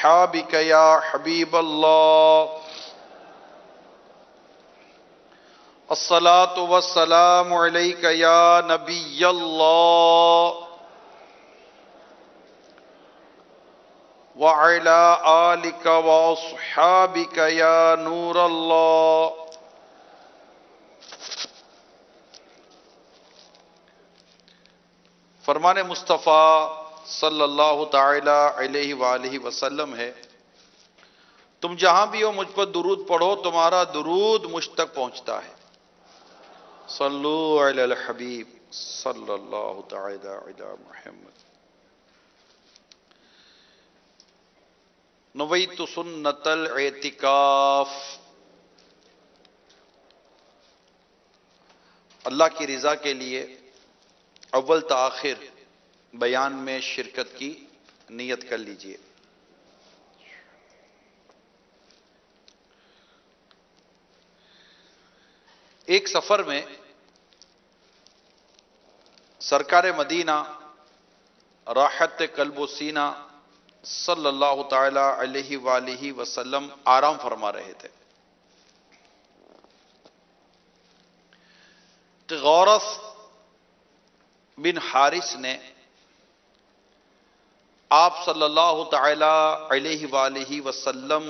وأصحابك يا حبيب الله. الصلاة والسلام عليك يا نبي الله وعلى آلك وأصحابك يا نور الله. فرمان مصطفیٰ صلی اللہ تعالی علیہ وآلہ وسلم ہے، تم جہاں بھی ہو مجھ پر درود پڑھو، تمہارا درود مجھ تک پہنچتا ہے. صلو علی الحبیب صلی اللہ تعالی علی محمد. نویت سنت الاعتکاف. اللہ کی رضا کے لیے اول تا آخر بیان میں شرکت کی نیت کر لیجئے. ایک سفر میں سرکار مدینہ راحت قلب و سینہ صلی اللہ تعالی علیہ وآلہ وسلم آرام فرما رہے تھے. غورث بن حارث نے آپ صلی اللہ تعالی علیہ وآلہ وسلم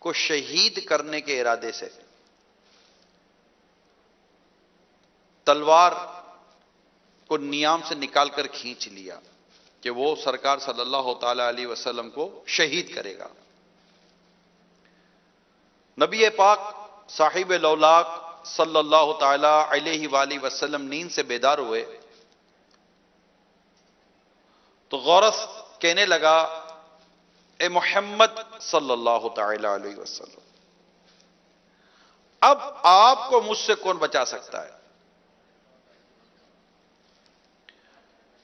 کو شہید کرنے کے ارادے سے تلوار کو نیام سے نکال کر کھینچ لیا کہ وہ سرکار صلی اللہ تعالی علیہ وسلم کو شہید کرے گا. نبی پاک صاحب لولاک صلی اللہ تعالی علیہ وآلہ وسلم نیند سے بیدار ہوئے تو غورث کہنے لگا، اے محمد صلی اللہ تعالی علیہ وسلم، اب آپ کو مجھ سے کون بچا سکتا ہے؟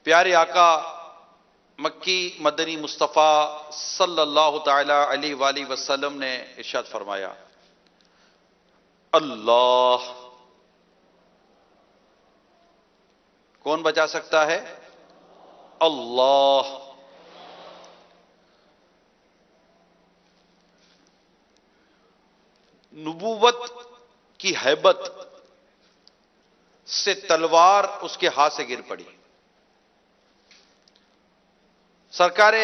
پیارے آقا مکی مدنی مصطفیٰ صلی اللہ تعالی علیہ وآلہ وسلم نے ارشاد فرمایا، اللہ. کون بچا سکتا ہے؟ اللہ. نبوت کی ہیبت سے تلوار اس کے ہاتھ سے گر پڑی. سرکار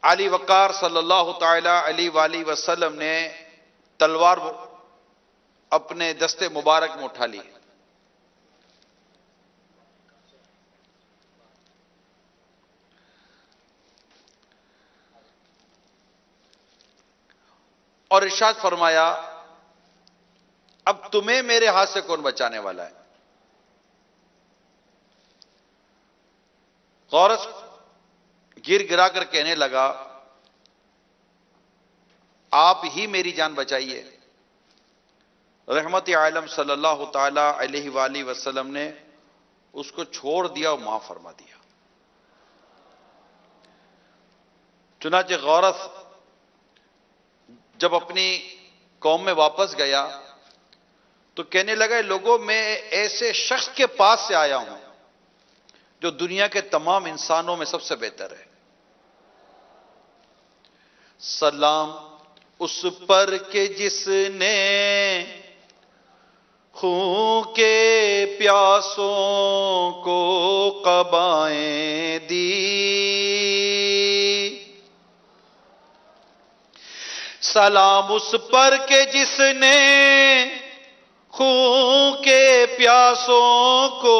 علی وقار صلی اللہ تعالی علیہ وآلہ وسلم نے تلوار اپنے دستے مبارک میں اٹھا لی. اور ارشاد فرمایا، اب تمہیں میرے ہاتھ سے کون بچانے والا ہے؟ غورث گر گرا کر کہنے لگا، آپ ہی میری جان بچائیے. رحمت عالم صلی اللہ تعالی علیہ وآلہ وسلم نے اس کو چھوڑ دیا اور معاف فرما دیا. چنانچہ غورث جب اپنی قوم میں واپس گیا تو کہنے لگا، لوگوں میں ایسے شخص کے پاس سے آیا ہوں جو دنیا کے تمام انسانوں میں سب سے بہتر ہے. سلام اس پر کہ جس نے خون کے پیاسوں کو قبائیں دی. سلام اس پر کہ جس نے خون کے پیاسوں کو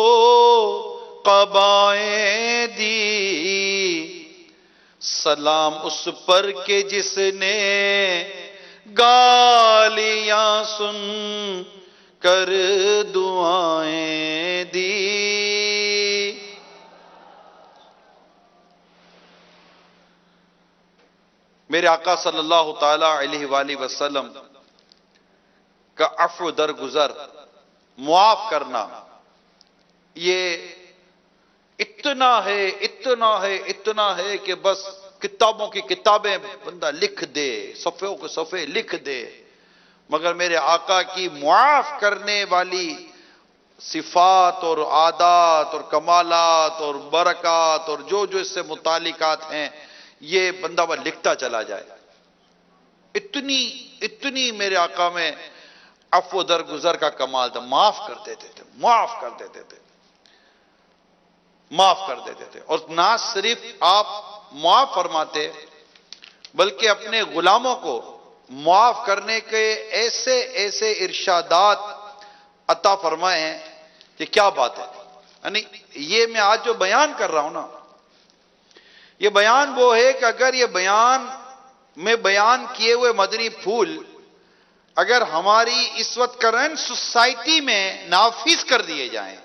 قبائیں دی. سلام اس پر کہ جس نے گالیاں سن کر دعائیں دی. میرے آقا صلی اللہ تعالی علیہ وآلہ وسلم کا عفو درگزر، معاف کرنا، یہ اتنا ہے اتنا ہے کہ بس کتابوں کی کتابیں بندہ لکھ دے، صفحوں کے صفحے لکھ دے، مگر میرے آقا کی معاف کرنے والی صفات اور عادات اور کمالات اور برکات اور جو اس سے متعلقات ہیں، یہ بندہ وہ لکھتا چلا جائے. اتنی میرے آقا میں عفو درگزر کا کمال تھا. معاف کر دیتے تھے، معاف کر دیتے تھے، معاف کر دیتے تھے. اور نہ صرف آپ معاف فرماتے بلکہ اپنے غلاموں کو معاف کرنے کے ایسے ایسے ارشادات عطا فرمائے ہیں کہ کیا بات ہے. یعنی یہ میں آج جو بیان کر رہا ہوں نا، یہ بیان وہ ہے کہ اگر یہ بیان میں بیان کیے ہوئے مدنی پھول اگر ہماری اس وقت کرنٹ سوسائٹی میں نافذ کر دیے جائیں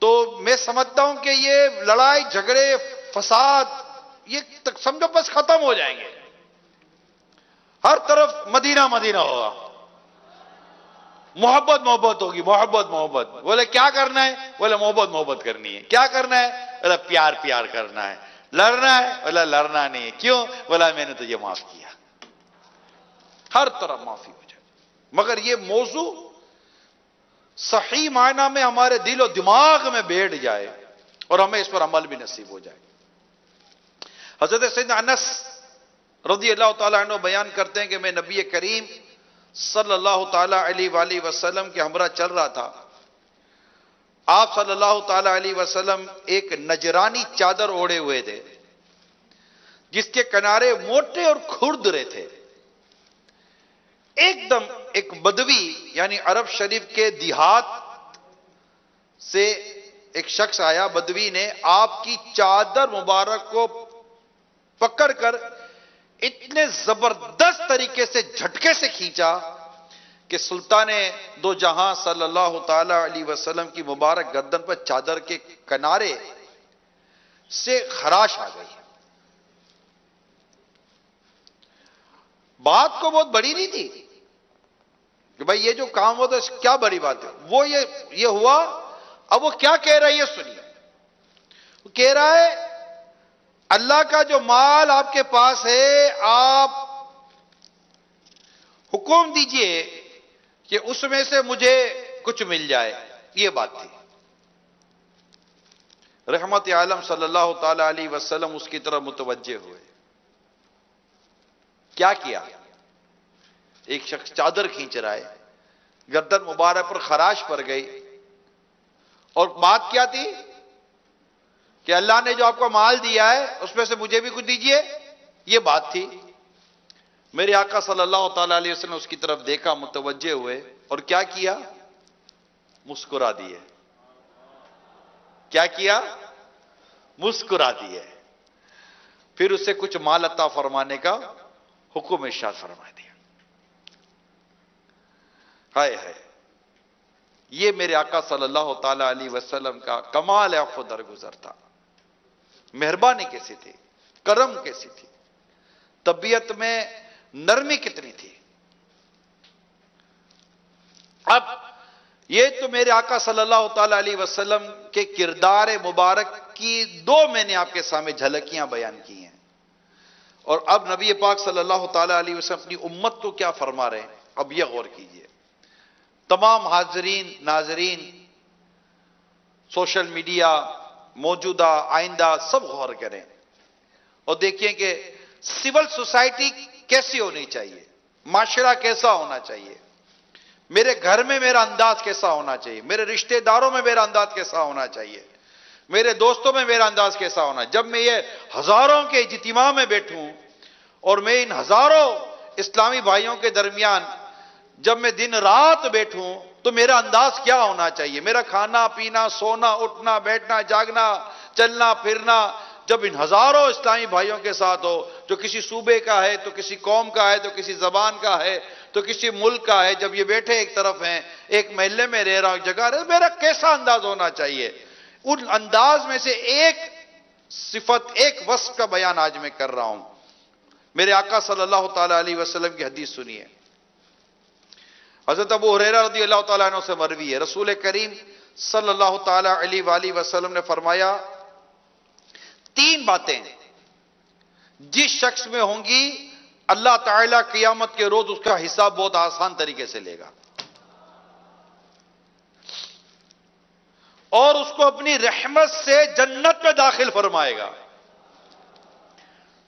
تو میں سمجھتا ہوں کہ یہ لڑائی جھگڑے فساد یہ سمجھو بس ختم ہو جائیں گے. ہر طرف مدینہ مدینہ ہوگا، محبت محبت ہوگی، محبت محبت. بولے کیا کرنا ہے؟ بولے محبت محبت کرنی ہے. کیا کرنا ہے؟ بولے پیار پیار کرنا ہے. لڑنا ہے؟ بولے لڑنا نہیں ہے. کیوں؟ بولا میں نے تجھے معاف کیا. ہر طرف معافی ہو جائے. مگر یہ موضوع صحیح معنی میں ہمارے دل و دماغ میں بیٹھ جائے اور ہمیں اس پر عمل بھی نصیب ہو جائے. حضرت سیدنا انس رضی اللہ تعالیٰ عنہ بیان کرتے ہیں کہ میں نبی کریم صلی اللہ تعالیٰ علیہ وآلہ وسلم کے ہمراہ چل رہا تھا. آپ صلی اللہ تعالیٰ علیہ وسلم ایک نجرانی چادر اوڑے ہوئے تھے جس کے کنارے موٹے اور کھردرے تھے. ایک دم ایک بدوی یعنی عرب شریف کے دیہات سے ایک شخص آیا. بدوی نے آپ کی چادر مبارک کو پکڑ کر اتنے زبردست طریقے سے جھٹکے سے کھینچا کہ سلطان دو جہاں صلی اللہ تعالی علیہ وسلم کی مبارک گردن پر چادر کے کنارے سے خراش آ گئی. بات کو بہت بڑی نہیں تھی کہ بھائی یہ جو کام ہو تو کیا بڑی بات ہے. وہ یہ ہوا. اب وہ کیا کہہ رہا ہے یہ سنیے. وہ کہہ رہا ہے اللہ کا جو مال آپ کے پاس ہے آپ حکم دیجئے کہ اس میں سے مجھے کچھ مل جائے. یہ بات تھی. رحمت عالم صلی اللہ تعالی علیہ وسلم اس کی طرف متوجہ ہوئے. کیا کیا؟ ایک شخص چادر کھینچ رہا ہے، گردن مبارک پر خراش پڑ گئی. اور بات کیا تھی کہ اللہ نے جو آپ کو مال دیا ہے اس میں سے مجھے بھی کچھ دیجئے. یہ بات تھی. میرے آقا صلی اللہ تعالی علیہ وسلم نے اس کی طرف دیکھا، متوجہ ہوئے اور کیا کیا؟ مسکرا دیے. کیا کیا؟ مسکرا دیے. پھر اسے کچھ مال عطا فرمانے کا حکم ارشاد فرما دیا. ہائے ہائے، یہ میرے آقا صلی اللہ تعالی علیہ وسلم کا کمال عفو درگزر تھا. مہربانی کیسی تھی، کرم کیسی تھی، طبیعت میں نرمی کتنی تھی. اب یہ تو میرے آقا صلی اللہ تعالی علیہ وسلم کے کردار مبارک کی دو میں نے آپ کے سامنے جھلکیاں بیان کی ہیں. اور اب نبی پاک صلی اللہ تعالی علیہ وسلم اپنی امت کو کیا فرما رہے ہیں، اب یہ غور کیجئے. تمام حاضرین ناظرین، سوشل میڈیا موجودہ آئندہ سب غور کریں اور دیکھیں کہ سول سوسائٹی کیسی ہونی چاہیے، معاشرہ کیسا ہونا چاہیے، میرے گھر میں میرا انداز کیسا ہونا چاہیے، میرے رشتہ داروں میں میرا انداز کیسا ہونا چاہیے، میرے دوستوں میں میرا انداز کیسا ہونا. جب میں یہ ہزاروں کے اجتماع میں بیٹھوں اور میں ان ہزاروں اسلامی بھائیوں کے درمیان جب میں دن رات بیٹھوں تو میرا انداز کیا ہونا چاہیے، میرا کھانا پینا سونا اٹھنا بیٹھنا جاگنا چلنا پھرنا جب ان ہزاروں اسلامی بھائیوں کے ساتھ ہو، جو کسی صوبے کا ہے تو کسی قوم کا ہے تو کسی زبان کا ہے تو کسی ملک کا ہے، جب یہ بیٹھے ایک طرف ہیں، ایک محلے میں رہ رہا ہوں، جگہ رہے، میرا کیسا انداز ہونا چاہیے. ان انداز میں سے ایک صفت ایک وصف کا بیان آج میں کر رہا ہوں. میرے آقا صلی اللہ تعالی علیہ وسلم کی حدیث سنیے. حضرت ابو ہریرہ رضی اللہ تعالیٰ عنہ سے مروی ہے، رسول کریم صلی اللہ تعالی علیہ وآلہ وسلم نے فرمایا 3 باتیں جس شخص میں ہوں گی اللہ تعالیٰ قیامت کے روز اس کا حساب بہت آسان طریقے سے لے گا اور اس کو اپنی رحمت سے جنت میں داخل فرمائے گا.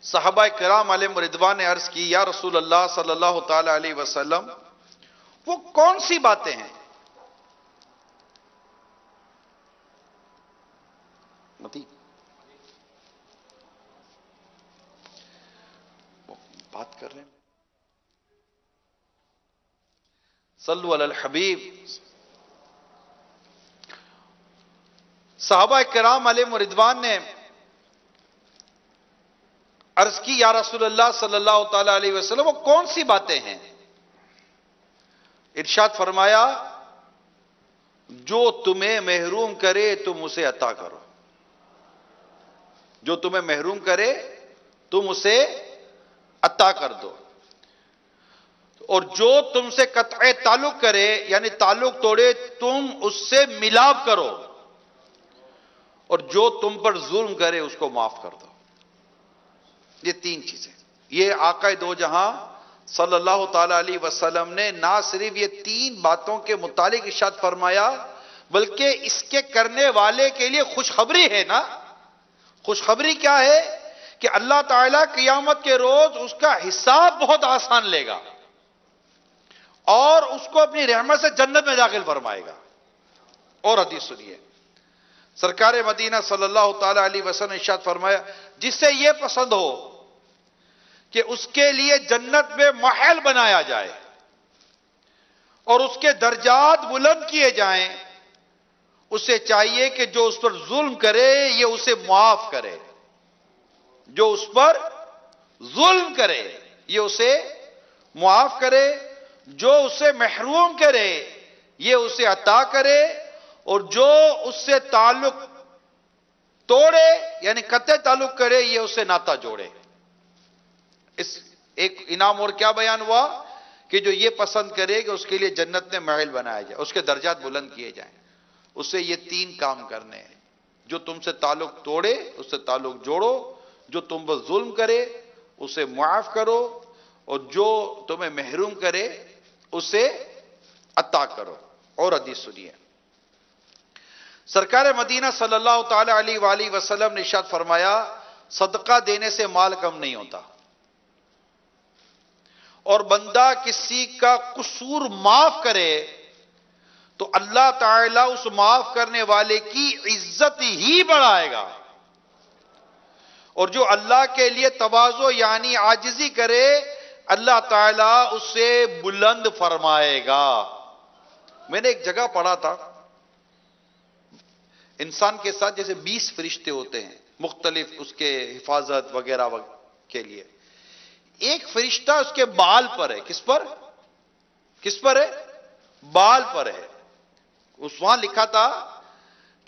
صحابہ کرام علیہم رضوان نے عرض کی یا رسول اللہ صلی اللہ تعالی علیہ وسلم وہ کون سی باتیں ہیں؟ بات کر رہے ہیں، صلو علی الحبیب۔ صحابہ کرام علیہم رضوان نے عرض کی یا رسول اللہ صلی اللہ تعالی علیہ وسلم وہ کون سی باتیں ہیں؟ ارشاد فرمایا جو تمہیں محروم کرے تم اسے عطا کرو، جو تمہیں محروم کرے تم اسے عطا کر دو، اور جو تم سے قطع تعلق کرے یعنی تعلق توڑے تم اس سے ملاپ کرو، اور جو تم پر ظلم کرے اس کو معاف کر دو۔ یہ تین چیزیں، یہ آقا دو جہاں صلی اللہ تعالی علیہ وسلم نے نہ صرف یہ تین باتوں کے متعلق ارشاد فرمایا بلکہ اس کے کرنے والے کے لیے خوشخبری ہے نا۔ خوشخبری کیا ہے؟ کہ اللہ تعالیٰ قیامت کے روز اس کا حساب بہت آسان لے گا اور اس کو اپنی رحمت سے جنت میں داخل فرمائے گا۔ اور حدیث سنیے، سرکار مدینہ صلی اللہ تعالی علیہ وسلم نے ارشاد فرمایا جسے یہ پسند ہو کہ اس کے لیے جنت میں محل بنایا جائے اور اس کے درجات بلند کیے جائیں، اسے چاہیے کہ جو اس پر ظلم کرے یہ اسے معاف کرے، جو اس پر ظلم کرے یہ اسے معاف کرے، جو اسے محروم کرے یہ اسے عطا کرے، اور جو اس سے تعلق توڑے یعنی قطع تعلق کرے یہ اسے ناتا جوڑے۔ اس ایک انعام اور کیا بیان ہوا کہ جو یہ پسند کرے کہ اس کے لیے جنت میں محل بنایا جائے، اس کے درجات بلند کیے جائیں، اسے یہ تین کام کرنے ہیں۔ جو تم سے تعلق توڑے اس سے تعلق جوڑو، جو تم پر ظلم کرے اسے معاف کرو، اور جو تمہیں محروم کرے اسے عطا کرو۔ اور حدیث سنیے، سرکار مدینہ صلی اللہ تعالی علیہ وآلہ وسلم نے ارشاد فرمایا صدقہ دینے سے مال کم نہیں ہوتا، اور بندہ کسی کا قصور معاف کرے تو اللہ تعالیٰ اس معاف کرنے والے کی عزت ہی بڑھائے گا، اور جو اللہ کے لیے تواضع یعنی عاجزی کرے اللہ تعالیٰ اسے بلند فرمائے گا۔ میں نے ایک جگہ پڑھا تھا انسان کے ساتھ جیسے 20 فرشتے ہوتے ہیں مختلف اس کے حفاظت وغیرہ کے لیے، ایک فرشتہ اس کے بال پر ہے۔ کس پر ہے؟ بال پر ہے۔ اس وہاں لکھا تھا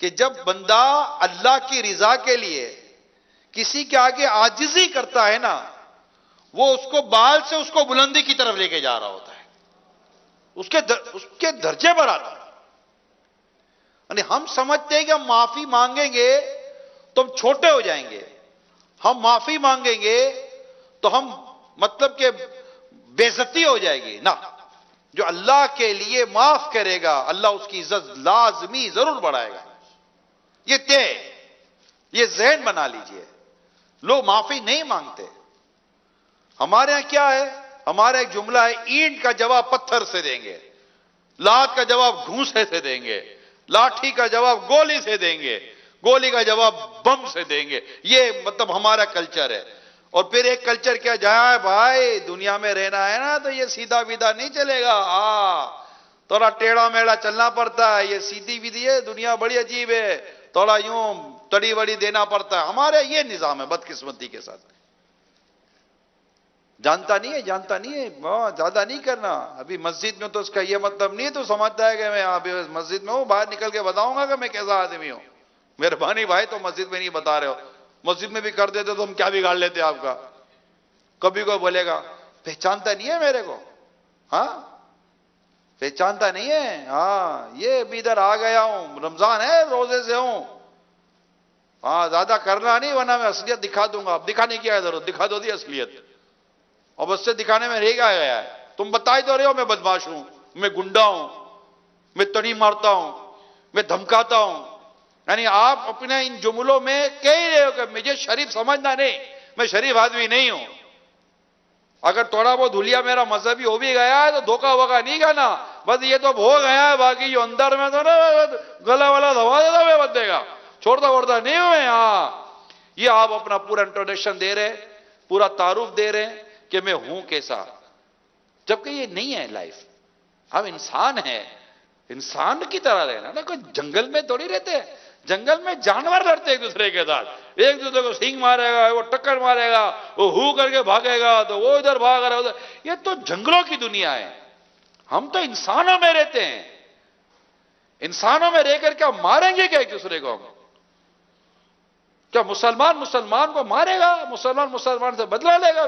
کہ جب بندہ اللہ کی رضا کے لیے کسی کے آگے عاجزی کرتا ہے نا، وہ اس کو بال سے اس کو بلندی کی طرف لے کے جا رہا ہوتا ہے، اس کے درجے پر آتا ہے۔ یعنی ہم سمجھتے ہیں کہ ہم معافی مانگیں گے تو ہم چھوٹے ہو جائیں گے، ہم معافی مانگیں گے تو ہم مطلب کہ بے عزتی ہو جائے گی نا۔ جو اللہ کے لیے معاف کرے گا اللہ اس کی عزت لازمی ضرور بڑھائے گا۔ یہ ذہن بنا لیجئے۔ لوگ معافی نہیں مانگتے۔ ہمارے ہاں کیا ہے؟ ہمارا ایک جملہ ہے اینٹ کا جواب پتھر سے دیں گے، لات کا جواب گھونسے سے دیں گے، لاٹھی کا جواب گولی سے دیں گے، گولی کا جواب بم سے دیں گے۔ یہ مطلب ہمارا کلچر ہے۔ اور پھر ایک کلچر کیا جائے بھائی دنیا میں رہنا ہے نا تو یہ سیدھا بیدھا نہیں چلے گا، تھوڑا ٹیڑھا میڑا چلنا پڑتا ہے، یہ سیدھی بیدھی ہے دنیا بڑی عجیب ہے، تھوڑا یوں تڑی وڑی دینا پڑتا ہے۔ ہمارے یہ نظام ہے بدقسمتی کے ساتھ۔ جانتا نہیں ہے زیادہ نہیں کرنا۔ ابھی مسجد میں تو اس کا یہ مطلب نہیں تو سمجھتا ہے کہ میں ابھی مسجد میں ہوں، باہر نکل کے بتاؤں گا کہ میں کیسا آدمی ہوں۔ مہربانی بھائی تو مسجد میں نہیں بتا رہے ہو، مسجد میں بھی کر دیتے تو ہم کیا بگاڑ لیتے آپ کا۔ کبھی کوئی بولے گا پہچانتا نہیں ہے میرے کو، پہچانتا نہیں ہے، یہ بھی ادھر آ گیا ہوں، رمضان ہے روزے سے ہوں، زیادہ کرنا نہیں ورنہ میں اصلیت دکھا دوں گا۔ اب دکھانے کی کیا ضرورت، دکھا دو دی اصلیت، اور بس سے دکھانے میں رہ گیا ہے۔ تم بتا ہی تو رہے ہو میں بدماش ہوں، میں گنڈا ہوں، میں تڑی مارتا ہوں، میں دھمکاتا ہوں۔ یعنی آپ اپنے ان جملوں میں کہہ رہے ہو کہ مجھے شریف سمجھنا نہیں، میں شریف آدمی نہیں ہوں. اگر تھوڑا بہت دھلیا میرا مذہبی ہو بھی گیا ہے تو دھوکہ ووکا نہیں کرنا, بس یہ تو ہو گیا ہے, باقی جو اندر میں تو نا گلا والا دبا دیتا ہوئے بندے کا, چھوڑتا وڑتا نہیں ہوئے. ہاں, یہ آپ اپنا پورا انٹروڈکشن دے رہے, پورا تعارف دے رہے ہیں کہ میں ہوں کیسا, جبکہ یہ نہیں ہے لائف. ہم انسان ہیں, انسان کی طرح رہنا نا, کوئی جنگل میں تھوڑی رہتے ہیں. جنگل میں جانور لڑتے ایک دوسرے کے ساتھ, ایک دوسرے کو سینگ مارے گا, وہ ٹکر مارے گا, وہ ہو کر کے بھاگے گا تو وہ ادھر بھاگ رہا ادھر. یہ تو جنگلوں کی دنیا ہے, ہم تو انسانوں میں رہتے ہیں. انسانوں میں رہ کر کیا ماریں گے کیا ایک دوسرے کو؟ ہم کیا مسلمان مسلمان کو مارے گا؟ مسلمان مسلمان سے بدلہ لے گا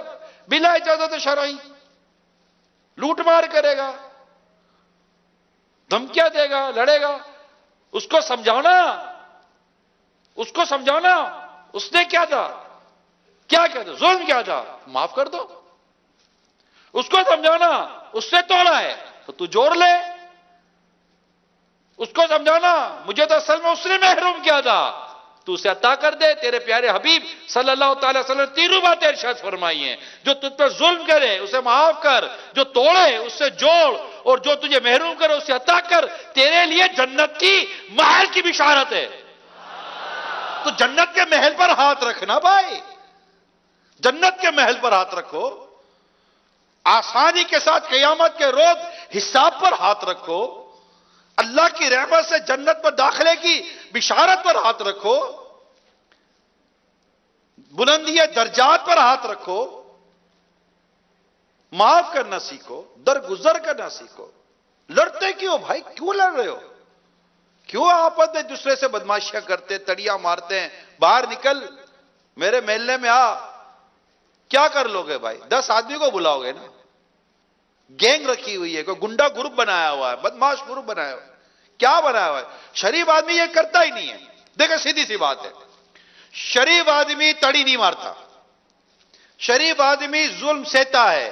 بلا اجازت شرعی؟ لوٹ مار کرے گا, دھمکیاں دے گا, لڑے گا. اس کو سمجھانا, اس کو سمجھانا اس نے کیا تھا, کیا تھا, ظلم کیا تھا, معاف کر دو. اس کو سمجھانا اس نے توڑا ہے تو تو جوڑ لے. اس کو سمجھانا مجھے تو اصل میں اس نے محروم کیا تھا, تو اسے عطا کر دے. تیرے پیارے حبیب صلی اللہ تعالی وسلم نے تینوں باتیں ارشاد فرمائی ہیں, جو تجھ پر ظلم کرے اسے معاف کر, جو توڑے اس سے جوڑ, اور جو تجھے محروم کرے اسے عطا کر. تیرے لیے جنت کی محل کی بشارت ہے. تو جنت کے محل پر ہاتھ رکھنا بھائی, جنت کے محل پر ہاتھ رکھو. آسانی کے ساتھ قیامت کے روز حساب پر ہاتھ رکھو. اللہ کی رحمت سے جنت پر داخلے کی بشارت پر ہاتھ رکھو. بلندی درجات پر ہاتھ رکھو. معاف کرنا سیکھو, درگزر کرنا سیکھو. لڑتے کیوں بھائی, کیوں لڑ رہے ہو؟ کیوں آپس میں دوسرے سے بدماشیاں کرتے, تڑیاں مارتے ہیں؟ باہر نکل, میرے محلے میں آ. کیا کر لو گے بھائی؟ 10 آدمی کو بلاؤ گے نا. گینگ رکھی ہوئی ہے, کوئی گنڈا گروپ بنایا ہوا ہے, بدماش گروپ بنایا ہوا ہے. کیا بنایا ہوا ہے؟ شریف آدمی یہ کرتا ہی نہیں ہے. دیکھیں سیدھی سی بات ہے, شریف آدمی تڑی نہیں مارتا. شریف آدمی ظلم سہتا ہے,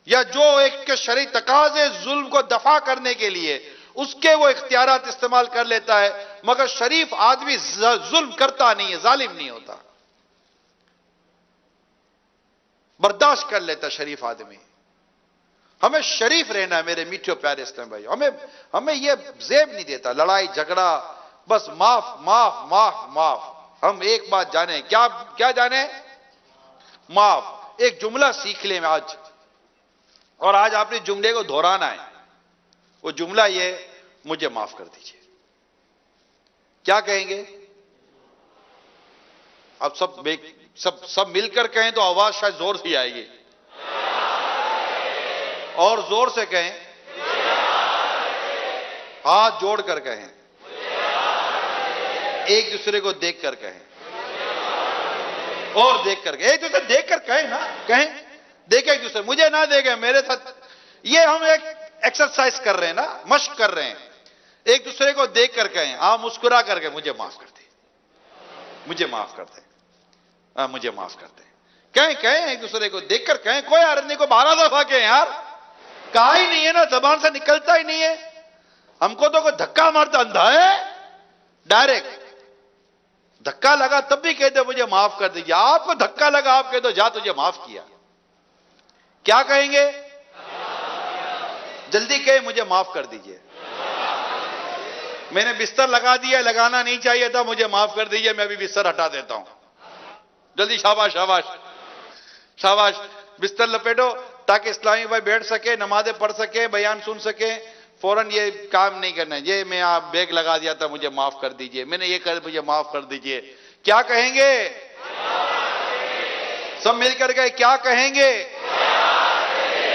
یا جو ایک کے شرعی تقاضے ظلم کو دفع کرنے کے لیے اس کے وہ اختیارات استعمال کر لیتا ہے, مگر شریف آدمی ظلم کرتا نہیں ہے, ظالم نہیں ہوتا, برداشت کر لیتا شریف آدمی. ہمیں شریف رہنا ہے میرے میٹھے پیارے اسلام بھائی. ہمیں یہ زیب نہیں دیتا لڑائی جھگڑا, بس معاف معاف معاف معاف. ہم ایک بات جانیں, کیا جانیں؟ معاف. ایک جملہ سیکھ لیں آج, اور آج آپ نے جملے کو دہرانا ہے. وہ جملہ یہ, مجھے معاف کر دیجئے. کیا کہیں گے؟ اب سب مل کر کہیں تو آواز شاید زور سے آئے گی, اور زور سے کہیں, ہاتھ جوڑ کر کہیں, ایک دوسرے کو دیکھ کر کہیں, اور دیکھ کر کہیں, ایک دوسرے دیکھ کر کہیں نا, کہیں دیکھیں ایک دوسرے, مجھے نہ دیکھیں میرے ساتھ. یہ ہم ایک ایکسرسائز کر رہے ہیں نا, مشق کر رہے ہیں. ایک دوسرے کو دیکھ کر کہیں, آپ مسکرا کر کے مجھے معاف کر دیں, مجھے معاف کر دیں, مجھے معاف کر دیں. کہیں ایک دوسرے کو دیکھ کر کہیں. کوئی آدمی کو 12 دفعہ کہیں یار, کہا ہی نہیں ہے نا, زبان سے نکلتا ہی نہیں ہے. ہم کو تو کوئی دھکا مارتا اندھا ہے, ڈائریکٹ دھکا لگا تب بھی کہتے مجھے معاف کر دیجیے. آپ کو دھکا لگا آپ کہتے جا تجھے معاف کیا. کیا کہیں گے؟ جلدی کہیں مجھے معاف کر دیجیے. میں نے بستر لگا دیا, لگانا نہیں چاہیے تھا, مجھے معاف کر دیجیے, میں بھی بستر ہٹا دیتا ہوں. جلدی, شاباش شاباش شاباش. بستر لپیٹو تاکہ اسلامی بھائی بیٹھ سکے, نمازیں پڑھ سکے, بیان سن سکے. فوراً یہ کام نہیں کرنا ہے, یہ میں آپ بیگ لگا دیا تھا مجھے معاف کر دیجئے, میں نے یہ کر مجھے معاف کر دیجئے. کیا کہیں گے؟ سب مل کر کے کیا کہیں گے؟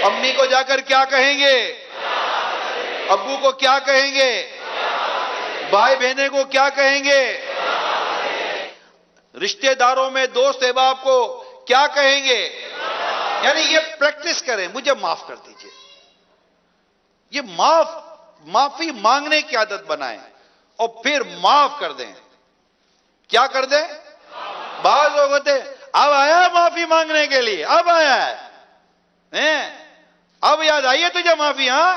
امی کو جا کر کیا کہیں گے؟ ابو کو کیا کہیں گے؟ بھائی بہنیں کو کیا کہیں گے؟ رشتہ داروں میں دوست احباب کو کیا کہیں گے؟ یعنی یہ پریکٹس کریں, مجھے معاف کر دیجئے. یہ معافی مانگنے کی عادت بنائیں, اور پھر معاف کر دیں. کیا کر دیں؟ بعض لوگ ہوتے اب آیا معافی مانگنے کے لیے, اب آیا ہے, اب یاد آئی ہے تجھے معافی؟ ہاں,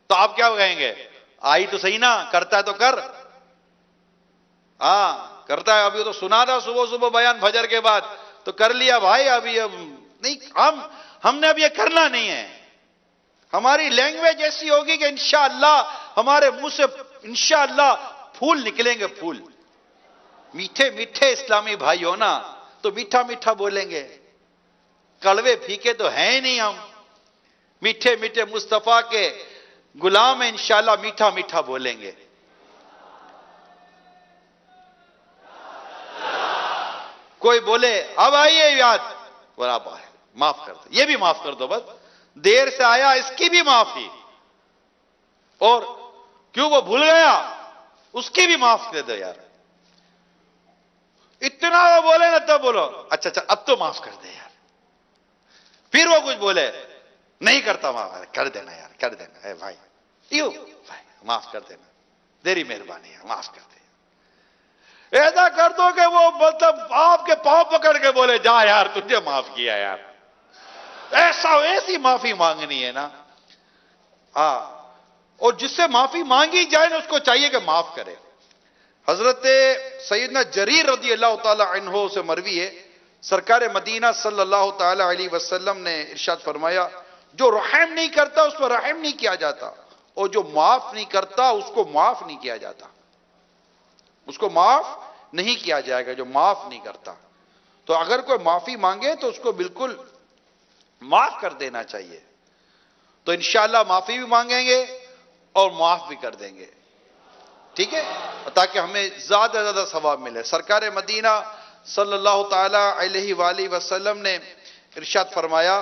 تو آپ کیا کہیں گے؟ آئی تو صحیح نا, کرتا ہے تو کر. ہاں, کرتا ہے. ابھی تو سنا تھا صبح صبح بیان فجر کے بعد تو کر لیا بھائی. ابھی نہیں, ہم نے اب یہ کرنا نہیں ہے. ہماری لینگویج ایسی ہوگی کہ انشاءاللہ ہمارے منہ سے انشاءاللہ پھول نکلیں گے, پھول. میٹھے میٹھے اسلامی بھائی ہو نا تو میٹھا میٹھا بولیں گے. کڑوے پھیکے تو ہیں ہی نہیں ہم. میٹھے میٹھے مصطفیٰ کے غلام ہیں, انشاءاللہ میٹھا میٹھا بولیں گے. کوئی بولے اب آئیے یاد, بولا معاف کر دو, یہ بھی معاف کر دو, بس دیر سے آیا اس کی بھی معافی, اور کیوں وہ بھول گیا اس کی بھی معاف کر دو یار. اتنا وہ بولے نا تب بولو اچھا اچھا اب تو معاف کر دے یار. پھر وہ کچھ بولے نہیں کرتا معاف, کر دینا یار, کر دینا اے بھائی, یوں بھائی معاف کر دینا, تیری مہربانی ہے, معاف کر دے. ایسا کر دو کہ وہ مطلب آپ کے پاؤں پکڑ کے بولے جا یار تجھے معاف کیا یار. ایسی معافی مانگنی ہے نا. ہاں, اور جس سے معافی مانگی جائے نا اس کو چاہیے کہ معاف کرے. حضرت سیدنا جریر رضی اللہ تعالی عنہ سے مروی ہے, سرکار مدینہ صلی اللہ تعالی علیہ وسلم نے ارشاد فرمایا جو رحم نہیں کرتا اس پر رحم نہیں کیا جاتا, اور جو معاف نہیں کرتا اس کو معاف نہیں کیا جاتا. اس کو معاف نہیں کیا جائے گا جو معاف نہیں کرتا. تو اگر کوئی معافی مانگے تو اس کو بالکل معاف کر دینا چاہیے. تو انشاءاللہ معافی بھی مانگیں گے اور معاف بھی کر دیں گے, ٹھیک ہے, تاکہ ہمیں زیادہ سے زیادہ ثواب ملے. سرکار مدینہ صلی اللہ تعالی علیہ وآلہ وسلم نے ارشاد فرمایا,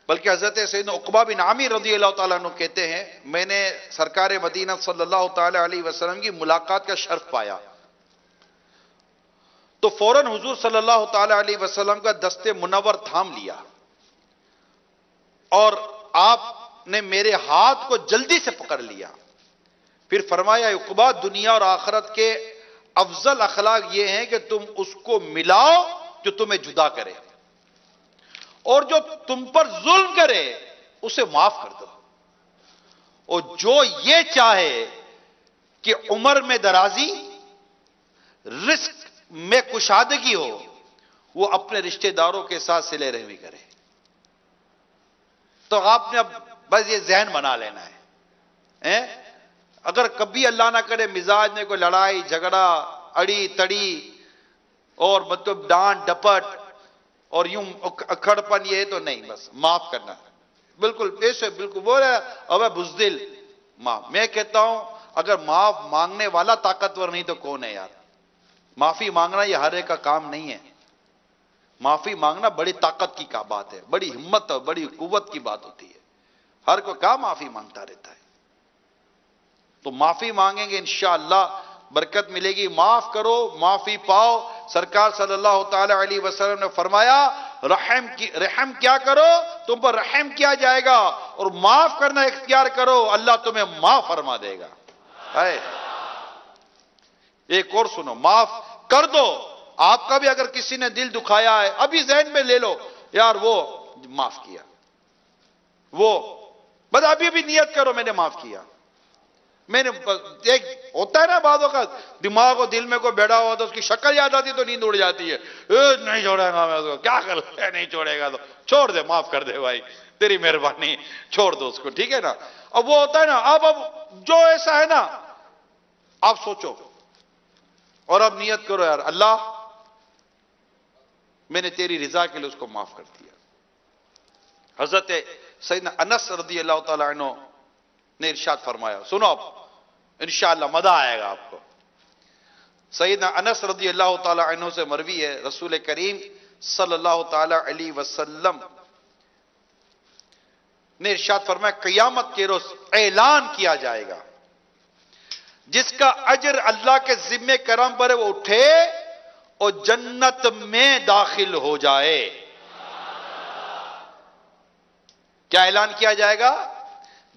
بلکہ حضرت سیدنا عقبہ بن عامر رضی اللہ تعالیٰ عنہ کہتے ہیں میں نے سرکار مدینہ صلی اللہ تعالی علیہ وسلم کی ملاقات کا شرف پایا تو فوراً حضور صلی اللہ تعالی علیہ وسلم کا دست منور تھام لیا اور آپ نے میرے ہاتھ کو جلدی سے پکڑ لیا. پھر فرمایا عقبہ دنیا اور آخرت کے افضل اخلاق یہ ہیں کہ تم اس کو ملاؤ جو تمہیں جدا کرے, اور جو تم پر ظلم کرے اسے معاف کر دو, اور جو یہ چاہے کہ عمر میں درازی رزق میں کشادگی ہو وہ اپنے رشتہ داروں کے ساتھ صلہ رحمی کرے. تو آپ نے اب بس یہ ذہن بنا لینا ہے, اگر کبھی اللہ نہ کرے مزاج میں کوئی لڑائی جھگڑا اڑی تڑی اور مطلب ڈانٹ ڈپٹ اور یوں اکھڑپن یہ تو نہیں, بس معاف کرنا بالکل ایسے بالکل وہ ہے اب بزدل معاف. میں کہتا ہوں اگر معاف مانگنے والا طاقتور نہیں تو کون ہے یار. معافی مانگنا یہ ہر ایک کا کام نہیں ہے. معافی مانگنا بڑی طاقت کی بات ہے, بڑی ہمت اور بڑی قوت کی بات ہوتی ہے. ہر کوئی کیا معافی مانگتا رہتا ہے. تو معافی مانگیں گے انشاءاللہ برکت ملے گی. معاف کرو معافی پاؤ. سرکار صلی اللہ تعالی علیہ وسلم نے فرمایا رحم کیا کرو تم پر رحم کیا جائے گا, اور معاف کرنا اختیار کرو اللہ تمہیں معاف فرما دے گا. ایک اور سنو, معاف کر دو. آپ کا بھی اگر کسی نے دل دکھایا ہے ابھی ذہن میں لے لو یار وہ معاف کیا, وہ بس ابھی بھی نیت کرو میں نے معاف کیا. میں نے ایک ہوتا ہے نا بعضوں کا دماغ و دل میں کوئی بیٹھا ہوا تو اس کی شکل یاد آتی تو نیند اڑ جاتی ہے, نہیں چھوڑے گا میں اس کو, کیا کر نہیں چھوڑے گا تو چھوڑ دے, معاف کر دے بھائی تیری مہربانی, چھوڑ دو اس کو, ٹھیک ہے نا. اب وہ ہوتا ہے نا اب جو ایسا ہے نا آپ سوچو اور اب نیت کرو یار اللہ میں نے تیری رضا کے لیے اس کو معاف کر دیا. حضرت سیدنا انس رضی اللہ تعالی عنہ نے ارشاد فرمایا, سنو اب انشاءاللہ مزہ آئے گا آپ کو. سیدنا انس رضی اللہ تعالی عنہ سے مروی ہے رسول کریم صلی اللہ تعالی علیہ وسلم نے ارشاد فرمایا قیامت کے روز اعلان کیا جائے گا جس کا اجر اللہ کے ذمہ کرم پر ہے وہ اٹھے اور جنت میں داخل ہو جائے. کیا اعلان کیا جائے گا؟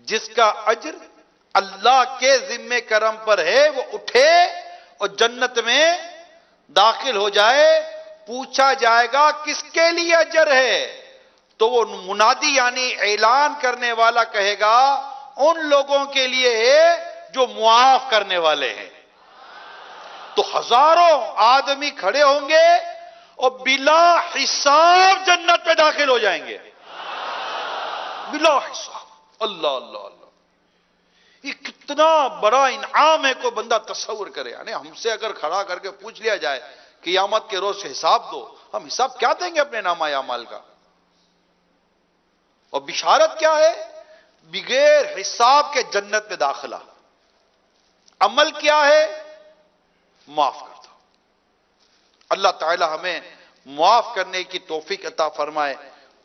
جس کا اجر اللہ کے ذمہ کرم پر ہے وہ اٹھے اور جنت میں داخل ہو جائے. پوچھا جائے گا کس کے لیے اجر ہے تو وہ منادی یعنی اعلان کرنے والا کہے گا ان لوگوں کے لیے ہے جو معاف کرنے والے ہیں. تو ہزاروں آدمی کھڑے ہوں گے اور بلا حساب جنت میں داخل ہو جائیں گے، بلا حساب۔ اللہ اللہ اللہ، یہ کتنا بڑا انعام ہے، کوئی بندہ تصور کرے۔ یعنی ہم سے اگر کھڑا کر کے پوچھ لیا جائے قیامت کے روز حساب دو، ہم حساب کیا دیں گے اپنے نامہ اعمال کا؟ اور بشارت کیا ہے؟ بغیر حساب کے جنت میں داخلہ۔ عمل کیا ہے؟ معاف کرتا۔ اللہ تعالی ہمیں معاف کرنے کی توفیق عطا فرمائے،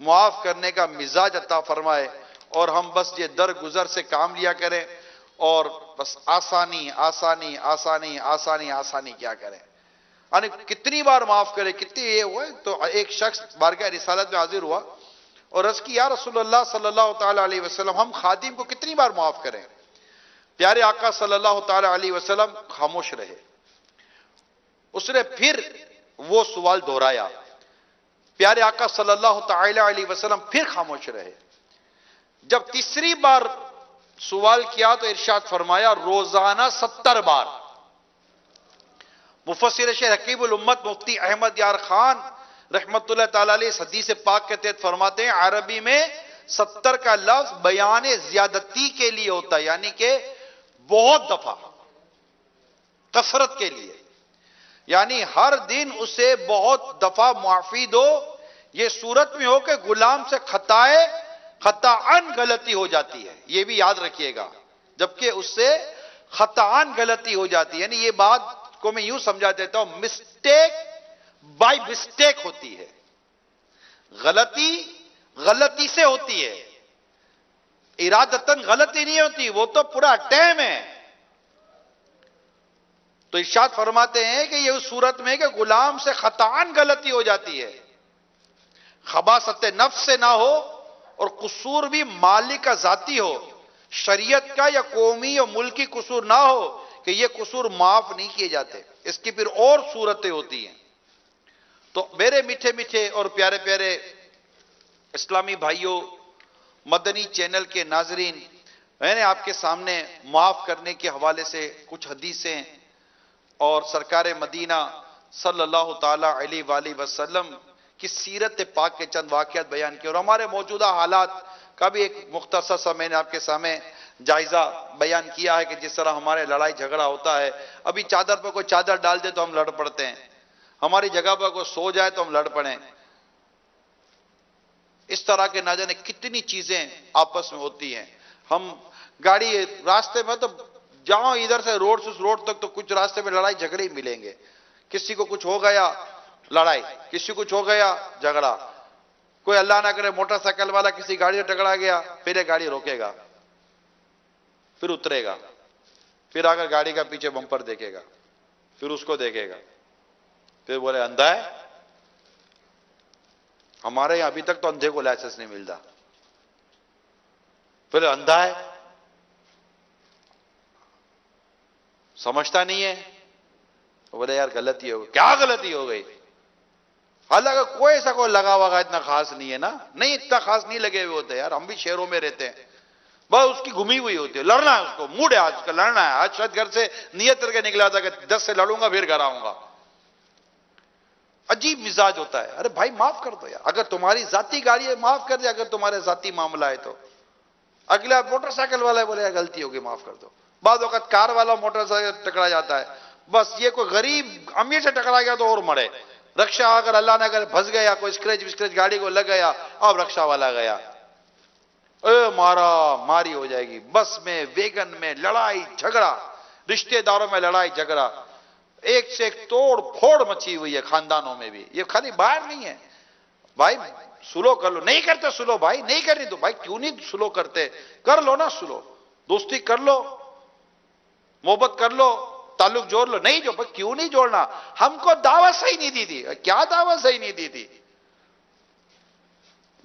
معاف کرنے کا مزاج عطا فرمائے، اور ہم بس یہ درگزر سے کام لیا کریں، اور بس آسانی آسانی آسانی آسانی آسانی کیا کریں۔ یعنی کتنی بار معاف کرے، کتنی یہ ہوئے۔ تو ایک شخص بارگاہ رسالت میں حاضر ہوا اور عرض کی، یا رسول اللہ صلی اللہ تعالی علیہ وسلم، ہم خادم کو کتنی بار معاف کریں؟ پیارے آقا صلی اللہ تعالی علیہ وسلم خاموش رہے۔ اس نے پھر وہ سوال دہرایا، پیارے آقا صلی اللہ تعالی علیہ وسلم پھر خاموش رہے۔ جب تیسری بار سوال کیا تو ارشاد فرمایا، روزانہ 70 بار۔ مفسر شیخ حکیم الامت مفتی احمد یار خان رحمت اللہ تعالی علیہ اس حدیث پاک کے تحت فرماتے ہیں، عربی میں 70 کا لفظ بیان زیادتی کے لیے ہوتا ہے، یعنی کہ بہت دفعہ، کثرت کے لیے، یعنی ہر دن اسے بہت دفعہ معافی دو۔ یہ صورت میں ہو کہ غلام سے خطاً غلطی ہو جاتی ہے، یہ بھی یاد رکھیے گا، جبکہ اس سے خطاً غلطی ہو جاتی ہے، یعنی یہ بات کو میں یوں سمجھا دیتا ہوں، مسٹیک بائی مسٹیک ہوتی ہے، غلطی سے ہوتی ہے، ارادتاً غلطی نہیں ہوتی، وہ تو پورا ٹائم ہے۔ تو ارشاد فرماتے ہیں کہ یہ اس صورت میں کہ غلام سے خطاً غلطی ہو جاتی ہے، خباثت نفس سے نہ ہو، اور قصور بھی مالک کا ذاتی ہو، شریعت کا یا قومی یا ملکی قصور نہ ہو کہ یہ قصور معاف نہیں کیے جاتے، اس کی پھر اور صورتیں ہوتی ہیں۔ تو میرے میٹھے میٹھے اور پیارے پیارے اسلامی بھائیوں، مدنی چینل کے ناظرین، میں نے آپ کے سامنے معاف کرنے کے حوالے سے کچھ حدیثیں اور سرکار مدینہ صلی اللہ تعالی علیہ وآلہ وسلم کی سیرت پاک کے چند واقعات بیان کیے، اور ہمارے موجودہ حالات کا بھی ایک مختصر سا میں نے آپ کے سامنے جائزہ بیان کیا ہے کہ جس طرح ہمارے لڑائی جھگڑا ہوتا ہے۔ ابھی چادر پر کوئی چادر ڈال دے تو ہم لڑ پڑتے ہیں، ہماری جگہ پر کوئی سو جائے تو ہم لڑ پڑیں۔ اس طرح کے نہ جانے کتنی چیزیں آپس میں ہوتی ہیں۔ ہم گاڑی راستے میں تو جاؤ ادھر سے روڈ سے اس روڈ تک تو کچھ راستے میں لڑائی جھگڑے ہی ملیں گے، کسی کو کچھ ہو گیا لڑائی، کسی کو کچھ ہو گیا جھگڑا، کوئی اللہ نہ کرے موٹر سائیکل والا کسی گاڑی سے ٹکرا گیا، پھر یہ گاڑی روکے گا، پھر اترے گا، پھر اگر گاڑی کا پیچھے بمپر دیکھے گا، پھر اس کو دیکھے گا، پھر بولے اندھا ہے۔ ہمارے یہاں ابھی تک تو اندھے کو لائسنس نہیں ملتا، پھر اندھا ہے، سمجھتا نہیں ہے، بولے یار غلطی ہو گئی۔ کیا غلطی ہو گئی؟ حالانکہ کوئی ایسا کوئی لگا ہوا اتنا خاص نہیں ہے نا، نہیں اتنا خاص نہیں لگے ہوئے ہوتے یار، ہم بھی شہروں میں رہتے ہیں، بس اس کی گھمی ہوئی ہوتی ہے، لڑنا ہے اس کو، موڈ ہے آج کا لڑنا ہے، آج شاید گھر سے نیت کر کے نکلا تھا کہ 10 سے لڑوں گا پھر گھر آؤں گا۔ عجیب مزاج ہوتا ہے۔ ارے بھائی معاف کر دو یار، اگر تمہاری ذاتی گاڑی ہے معاف کر دے، اگر تمہارے ذاتی معاملہ ہے تو۔ اگلا موٹر سائیکل والا ہے، بولے یار غلطی ہوگی معاف کر دو۔ بعض وقت کار والا موٹر سائیکل ٹکرا جاتا ہے، بس یہ کوئی غریب امیر سے ٹکرا گیا تو اور مرے، رکشہ اگر اللہ نہ کرے پھنس گیا، کوئی اسکریچ گاڑی کو لگ گیا، اب رکشہ والا گیا، مارا ماری ہو جائے گی، بس میں ویگن میں لڑائی جھگڑا، رشتہ داروں میں لڑائی جھگڑا، ایک سے ایک توڑ پھوڑ مچی ہوئی ہے خاندانوں میں بھی، یہ خالی باہر نہیں ہے۔ بھائی سلو کر لو، نہیں کرتے سلو بھائی، نہیں کرنی تو بھائی کیوں نہیں سلو کرتے، کر لو نا سلو، دوستی کر لو، محبت کر لو، تعلق جوڑ لو، نہیں جو بھائی کیوں نہیں جوڑنا؟ ہم کو دعوت صحیح نہیں دی تھی، کیا دعوت صحیح نہیں دی تھی؟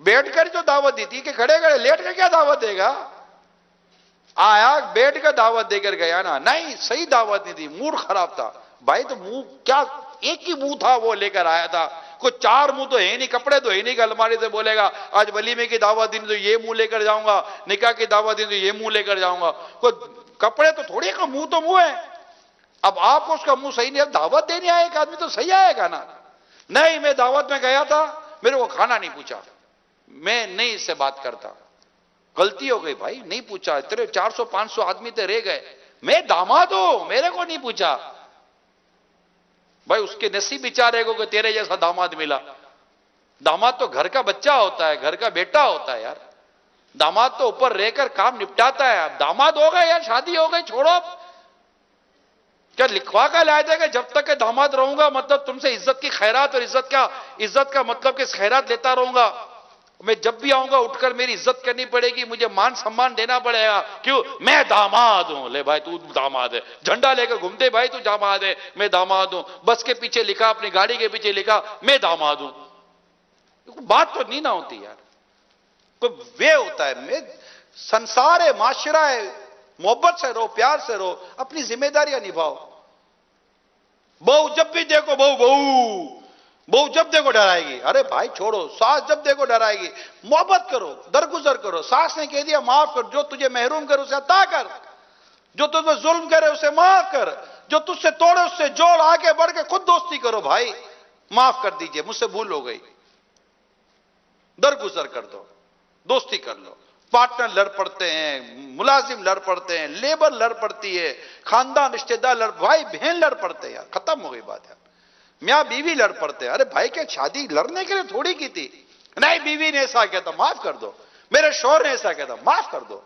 بیٹھ کر جو دعوت دی تھی کہ کھڑے کھڑے لیٹ کر کیا دعوت دے گا؟ آیا بیٹھ کر دعوت دے کر گیا نا، نہیں صحیح دعوت نہیں تھی، موڈ خراب تھا بھائی، تو منہ کیا ایک ہی منہ تھا وہ لے کر آیا تھا، کوئی 4 منہ تو ہے نہیں، کپڑے تو ہے نہیں کہ الماری سے بولے گا آج ولیمے کی دعوت دی تو یہ منہ لے کر جاؤں گا، نکاح کی دعوت دی تو یہ منہ لے کر جاؤں گا، کوئی کپڑے تو تھوڑی کا منہ تو منہ ہے، اب آپ کو اس کا منہ صحیح نہیں ہے، دعوت دینے آئے ایک آدمی تو صحیح آئے گا نا. نہیں میں دعوت میں گیا تھا، میرے کو کھانا نہیں پوچھا، میں نہیں اس سے بات کرتا. غلطی ہو گئی بھائی، نہیں پوچھا. تیرے 400-500 آدمی تے رہ گئے، میں داماد ہوں، میرے کو نہیں پوچھا. بھائی اس کے نصیب بیچارے کو کہ تیرے جیسا داماد ملا. داماد تو گھر کا بچہ ہوتا ہے، گھر کا بیٹا ہوتا ہے یار. داماد تو اوپر رہ کر کام نپٹاتا ہے. اب داماد ہو گئے یار، شادی ہو گئی، چھوڑو. کیا لکھوا کا لائے دے گا جب تک کہ داماد رہوں گا مطلب تم سے عزت کی خیرات، اور عزت کا مطلب کہ خیرات لیتا رہوں گا. میں جب بھی آؤں گا اٹھ کر میری عزت کرنی پڑے گی، مجھے مان سمان دینا پڑے گا. کیوں؟ میں داماد ہوں. لے بھائی تو داماد ہے، جھنڈا لے کر گھومتے بھائی تو داماد ہے. میں داماد ہوں. بس کے پیچھے لکھا، اپنی گاڑی کے پیچھے لکھا میں داماد ہوں. بات تو نہیں نہ ہوتی یار. کوئی وے ہوتا ہے. میں سنسار ہے، معاشرہ ہے، محبت سے رہو، پیار سے رہو، اپنی ذمہ داریاں نبھاؤ. بہو جب بھی دیکھو بہو جب دیکھو ڈرائے گی. ارے بھائی چھوڑو. ساس جب دیکھو ڈرائے گی. محبت کرو، درگزر کرو. ساس نے کہہ دیا معاف کر، جو تجھے محروم کرے اسے عطا کر، جو تجھ پر ظلم کرے اسے معاف کر، جو تجھ سے توڑے اس سے جوڑ. آگے بڑھ کے خود دوستی کرو. بھائی معاف کر دیجئے، مجھ سے بھول ہو گئی. درگزر کر دو، دوستی کر لو. پارٹنر لڑ پڑتے ہیں، ملازم لڑ پڑتے ہیں، لیبر لڑ پڑتی ہے، خاندان رشتہ دار لڑ، بھائی بہن لڑ پڑتے ہیں. یار ختم ہو گئی بات یار. میاں بیوی لڑ پڑتے ہیں. ارے بھائی کیا شادی لڑنے کے لیے تھوڑی کی تھی؟ نہیں بیوی نے ایسا کہا تھا، معاف کر دو. میرے شوہر نے ایسا کہا تھا، معاف کر دو.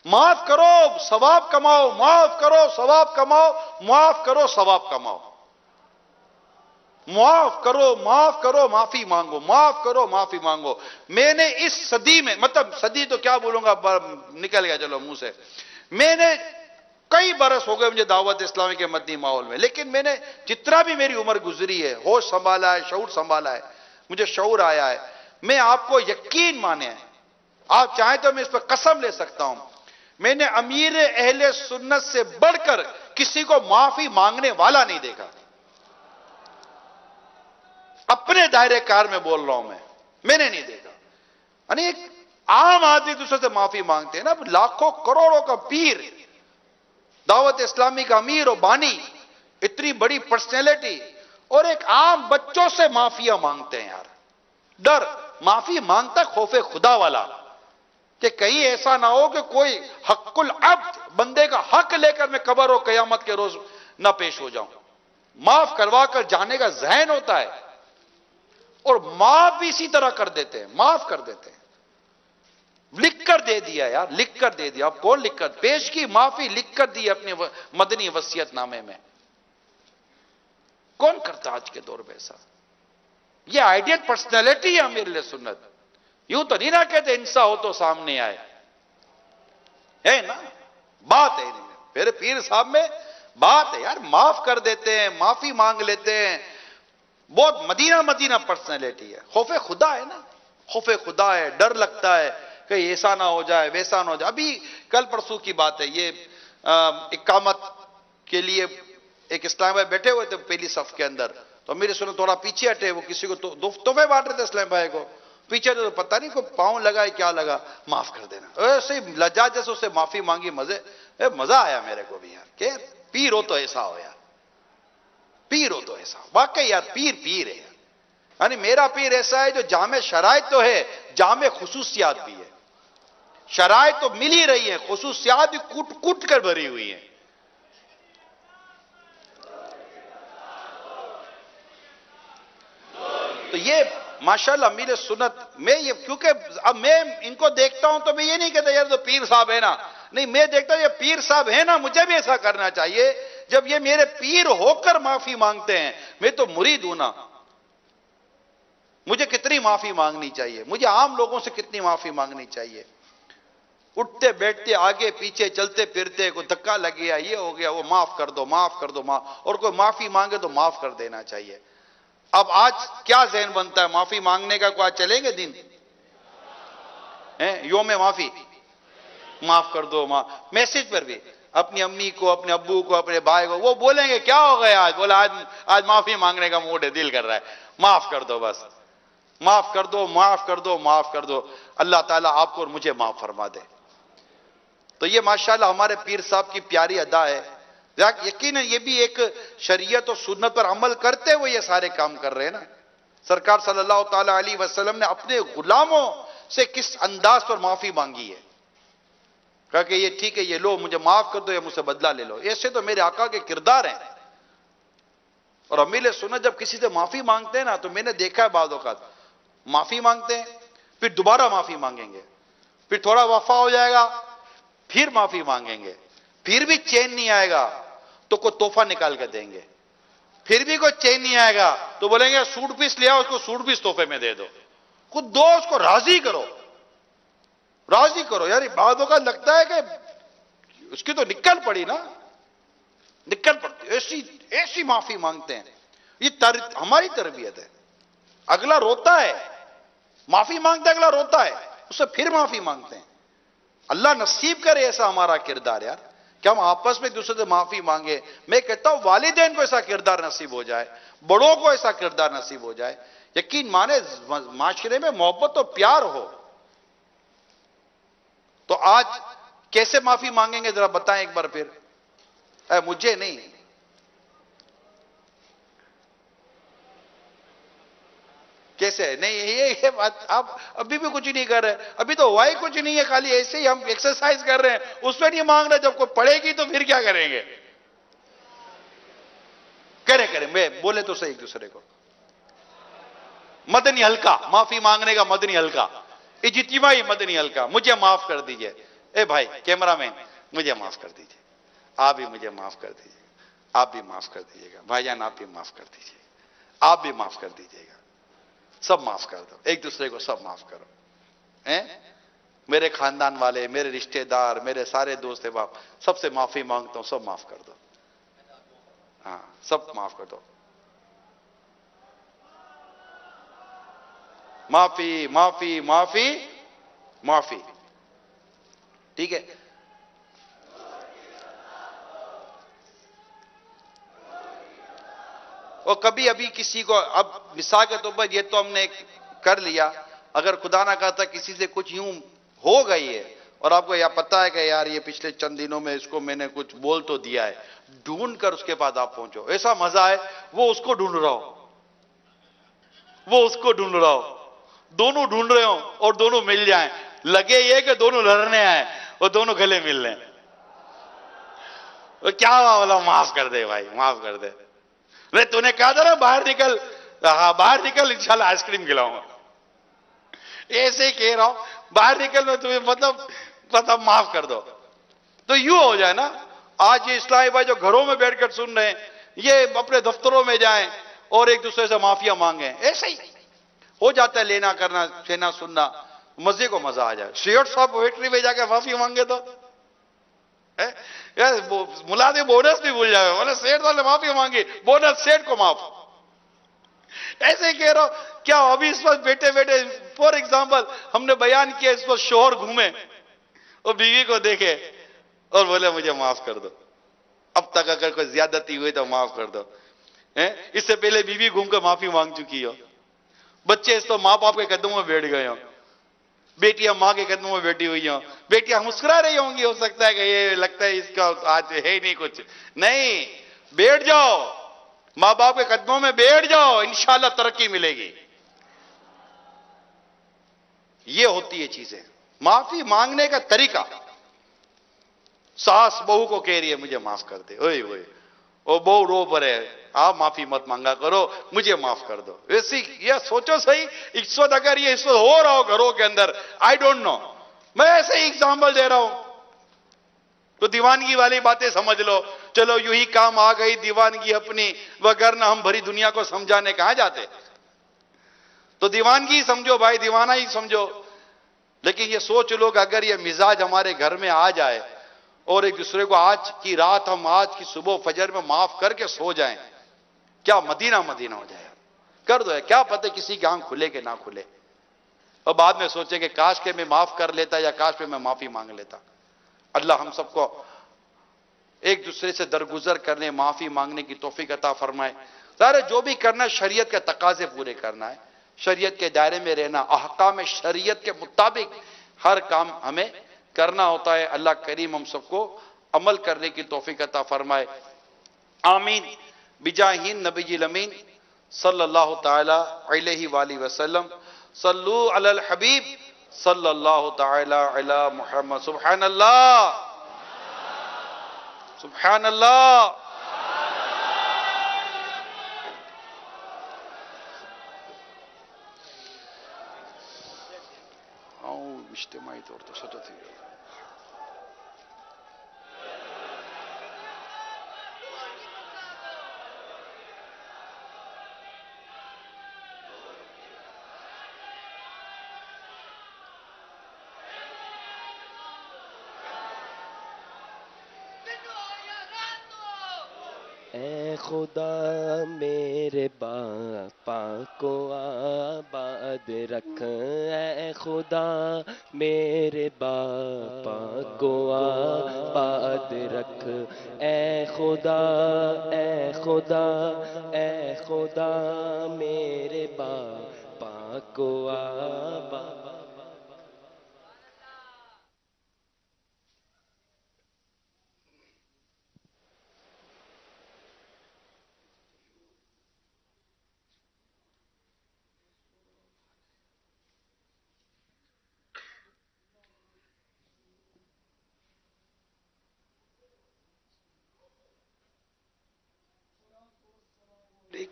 معاف کرو، ثواب کماؤ. معاف کرو، ثواب کماؤ. معاف کرو، ثواب کماؤ. معاف کرو، معاف کرو، معافی مانگو. معاف کرو، معافی مانگو. میں نے اس صدی میں، مطلب صدی تو کیا بولوں گا، نکل گیا چلو منہ سے. میں نے کئی برس ہو گئے مجھے دعوت اسلامی کے مدنی ماحول میں، لیکن میں نے جتنا بھی میری عمر گزری ہے، ہوش سنبھالا ہے، شعور سنبھالا ہے، مجھے شعور آیا ہے. میں آپ کو یقین مانے ہیں، آپ چاہیں تو میں اس پر قسم لے سکتا ہوں، میں نے امیر اہل سنت سے بڑھ کر کسی کو معافی مانگنے والا نہیں دیکھا. اپنے دائرے کار میں بول رہا ہوں میں نے نہیں دیکھا. یعنی ایک عام آدمی دوسرے سے معافی مانگتے ہیں نا، لاکھوں کروڑوں کا پیر، دعوت اسلامی کا امیر و بانی، اتنی بڑی پرسنالٹی، اور ایک عام بچوں سے معافیاں مانگتے ہیں یار. ڈر معافی مانگتا خوف خدا والا، کہ کہیں ایسا نہ ہو کہ کوئی حق العبد، بندے کا حق لے کر میں قبر و قیامت کے روز نہ پیش ہو جاؤں. معاف کروا کر جانے کا ذہن ہوتا ہے، اور معاف بھی اسی طرح کر دیتے ہیں، معاف کر دیتے ہیں. لکھ کر دے دیا یار، لکھ کر دے دیا. اب کون لکھ کر پیش کی؟ معافی لکھ کر دی اپنے مدنی وصیت نامے میں. کون کرتا آج کے دور میں ایسا؟ یہ آئیڈیل پرسنالٹی ہے امیر اہل سنت. یوں تو نہیں نہ کہتے انسا ہو تو سامنے آئے، ہے نا؟ بات ہے میرے پیر صاحب میں، بات ہے یار. معاف کر دیتے ہیں، معافی مانگ لیتے ہیں. بہت مدینہ پرسنالٹی ہے. خوف خدا ہے نا، خوف خدا ہے. ڈر لگتا ہے کہ ایسا نہ ہو جائے، ویسا نہ ہو جائے. ابھی کل پرسوں کی بات ہے، یہ اقامت کے لیے ایک اسلام بھائی بیٹھے ہوئے تھے پہلی صف کے اندر، تو میرے سنو تھوڑا پیچھے ہٹے، وہ کسی کو تحفے بانٹ رہے تھے اسلام بھائی کو. پیچھے تو پتہ نہیں کوئی پاؤں لگا ہے کیا لگا. معاف کر دینا. ایسے لجا جیسے اسے معافی مانگی. مزہ آیا میرے کو بھی یار، کہ پیر ہو تو ایسا ہو یار، پیر ہو تو ایسا. واقعی یار پیر ہے. یعنی میرا پیر ایسا ہے جو جامع شرائط تو ہے، جامع خصوصیات بھی ہے. شرائط تو مل ہی رہی ہیں، خصوصیات بھی کٹ کر بھری ہوئی ہیں. تو یہ ماشاءاللہ امیر سنت میں، یہ کیونکہ اب میں ان کو دیکھتا ہوں تو میں یہ نہیں کہتا یار تو پیر صاحب ہے نا، نہیں، میں دیکھتا ہوں یہ پیر صاحب ہے نا، مجھے بھی ایسا کرنا چاہیے. جب یہ میرے پیر ہو کر معافی مانگتے ہیں، میں تو مرید ہوں نا، مجھے کتنی معافی مانگنی چاہیے، مجھے عام لوگوں سے کتنی معافی مانگنی چاہیے. اٹھتے بیٹھتے آگے پیچھے چلتے پھرتے کوئی دھکا لگ گیا، یہ ہو گیا، وہ معاف کر دو، معاف کر دو، اور کوئی معافی مانگے تو معاف کر دینا چاہیے. اب آج کیا ذہن بنتا ہے معافی مانگنے کا؟ کوئی آج چلیں گے دن یوم معافی، معاف کر دو، میسج پر بھی اپنی امی کو، اپنے ابو کو، اپنے بھائی کو، وہ بولیں گے کیا ہو گیا آج؟ بولا آج معافی مانگنے کا موڈ ہے، دل کر رہا ہے. معاف کر دو، بس معاف کر دو، معاف کر دو، معاف کر دو. اللہ تعالیٰ آپ کو اور مجھے معاف فرما دے. تو یہ ماشاءاللہ ہمارے پیر صاحب کی پیاری ادا ہے. یقیناً یہ بھی ایک شریعت اور سنت پر عمل کرتے ہوئے یہ سارے کام کر رہے ہیں نا. سرکار صلی اللہ تعالی علیہ وسلم نے اپنے غلاموں سے کس انداز پر معافی مانگی ہے. کہا کہ یہ ٹھیک ہے، یہ لو مجھے معاف کر دو یا مجھ سے بدلہ لے لو. ایسے تو میرے آقا کے کردار ہیں. اور امیل سنت جب کسی سے معافی مانگتے ہیں نا تو میں نے دیکھا ہے بعض اوقات معافی مانگتے ہیں پھر دوبارہ معافی مانگیں گے، پھر تھوڑا وفا ہو جائے گا پھر معافی مانگیں گے، پھر بھی چین نہیں آئے گا تو کوئی تحفہ نکال کے دیں گے، پھر بھی کوئی چین نہیں آئے گا تو بولیں گے سوٹ پیس لیا اس کو سوٹ پیس تحفے میں دے دو. خود دو، اس کو راضی کرو، راضی کرو. یار بعض اوقات لگتا ہے کہ اس کی تو نکل پڑی نا، نکل پڑتی ایسی معافی مانگتے ہیں. یہ ہماری تربیت ہے. اگلا روتا ہے، معافی مانگتا ہے، اگلا روتا ہے، اس سے پھر معافی مانگتے ہیں. اللہ نصیب کرے ایسا ہمارا کردار یار کہ ہم آپس میں ایک دوسرے سے معافی مانگے. میں کہتا ہوں والدین کو ایسا کردار نصیب ہو جائے، بڑوں کو ایسا کردار نصیب ہو جائے. یقین مانے معاشرے میں محبت اور پیار ہو. تو آج کیسے معافی مانگیں گے ذرا بتائیں ایک بار پھر. مجھے نہیں، کیسے نہیں؟ یہ بات آپ ابھی بھی کچھ نہیں کر رہے، ابھی تو ہوا ہی کچھ نہیں ہے، خالی ایسے ہی ہم ایکسرسائز کر رہے ہیں، اس پہ نہیں مانگ رہے. جب کوئی پڑے گی تو پھر کیا کریں گے؟ کریں میں بولے تو صحیح ایک دوسرے کو. مدنی حلقہ، معافی مانگنے کا مدنی حلقہ، اجتماعی مدنی حلقہ. مجھے معاف کر دیجئے. اے بھائی کیمرہ مین مجھے معاف کر دیجئے، آپ بھی مجھے معاف کر دیجئے، آپ بھی معاف کر دیجئے گا. بھائی جان آپ بھی معاف کر دیجئے، آپ بھی معاف کر دیجئے گا. سب معاف کر دو، ایک دوسرے کو سب معاف کرو. میرے خاندان والے، میرے رشتہ دار، میرے سارے دوست احباب، سب سے معافی مانگتا ہوں، سب معاف کر دو. ہاں سب معاف کر دو. معافی معافی معافی معافی. ٹھیک ہے. اور کبھی ابھی کسی کو، اب مثال کے طور پر یہ تو ہم نے کر لیا، اگر خدا نہ کہتا کسی سے کچھ یوں ہو گئی ہے اور آپ کو یہ پتا ہے کہ یار یہ پچھلے چند دنوں میں اس کو میں نے کچھ بول تو دیا ہے، ڈھونڈ کر اس کے پاس آپ پہنچو. ایسا مزہ ہے وہ اس کو ڈھونڈ رہا ہو، وہ اس کو ڈھونڈ رہا ہو، دونوں ڈھونڈ رہے ہوں اور دونوں مل جائیں. لگے یہ کہ دونوں لڑنے آئے اور دونوں گلے مل لیں. کیا بولا؟ معاف کر دے بھائی، معاف کر دے. نہیں تو نے کہا تھا نا باہر نکل، ہاں باہر نکل انشاءاللہ آئس کریم کھلاؤں گا. ایسے ہی کہہ رہا ہوں باہر نکل میں تمہیں مطلب معاف کر دو. تو یوں ہو جائے نا. آج یہ اسلامی بھائی جو گھروں میں بیٹھ کر سن رہے ہیں، یہ اپنے دفتروں میں جائیں اور ایک دوسرے سے معافیاں مانگیں. ایسے ہی ہو جاتا ہے، لینا کرنا، کہنا سننا، مزے کو مزہ آ جائے. شیٹ صاحب ویٹری میں جا کے معافی مانگے تو ملازم بونس بھی بھول جائے. بولے سیٹ والے معافی مانگی، بونس سیٹ کو معاف. ایسے ہی کہہ رہا ہوں کیا ابھی اس وقت بیٹھے بیٹھے فور ایگزامپل ہم نے بیان کیا، اس وقت شوہر گھومے اور بیوی کو دیکھے اور بولے مجھے معاف کر دو، اب تک اگر کوئی زیادتی ہوئی تو معاف کر دو. اس سے پہلے بیوی گھوم کر معافی مانگ چکی ہو. بچے اس تو ماں باپ کے قدموں میں بیٹھ گئے ہوں، بیٹیاں ماں کے قدموں میں بیٹھی ہوئی ہوں، بیٹیاں مسکرا رہی ہوں گی. ہو سکتا ہے کہ یہ لگتا ہے اس کا آج ہے ہی نہیں کچھ. نہیں، بیٹھ جاؤ، ماں باپ کے قدموں میں بیٹھ جاؤ، انشاءاللہ ترقی ملے گی. یہ ہوتی ہے چیزیں. معافی مانگنے کا طریقہ. ساس بہو کو کہہ رہی ہے مجھے معاف کر دے، اوئے اوئے او بہو رو پڑے، آپ معافی مت مانگا کرو، مجھے معاف کر دو. ویسی یہ سوچو صحیح، اس وقت اگر یہ اس وقت ہو رہا ہو گھروں کے اندر، آئی ڈونٹ نو، میں ایسے ہی ایگزامپل دے رہا ہوں تو دیوانگی والی باتیں سمجھ لو. چلو یوں ہی کام آ گئی دیوانگی اپنی، وگرنہ ہم بھری دنیا کو سمجھانے کہاں جاتے. تو دیوانگی سمجھو بھائی، دیوانہ ہی سمجھو. لیکن یہ سوچ لو کہ اگر یہ مزاج ہمارے گھر میں آ جائے اور ایک دوسرے کو آج کی رات ہم آج کی صبح فجر میں معاف کر کے سو جائیں، کیا مدینہ مدینہ ہو جائے. کر دو. کیا پتہ کسی کی آنکھ کھلے کہ نہ کھلے، اور بعد میں سوچے کہ کاش کہ میں معاف کر لیتا یا کاش کہ میں معافی مانگ لیتا. اللہ ہم سب کو ایک دوسرے سے درگزر کرنے، معافی مانگنے کی توفیق عطا فرمائے. سارے جو بھی کرنا شریعت کے تقاضے پورے کرنا ہے، شریعت کے دائرے میں رہنا، احکام شریعت کے مطابق ہر کام ہمیں کرنا ہوتا ہے. اللہ کریم ہم سب کو عمل کرنے کی توفیق عطا فرمائے، آمین بجاہ نبی الامین صلی اللہ تعالی علیہ وآلہ وسلم۔ صلو علی الحبیب صلی اللہ تعالی علی محمد۔ سبحان اللہ، سبحان اللہ۔ اجتماعی طور پر سچ تھی اے خدا میرے باپا کو آباد رکھ، اے خدا میرے باپا کو آباد رکھ، اے خدا، اے خدا، اے خدا میرے باپا کو آباد۔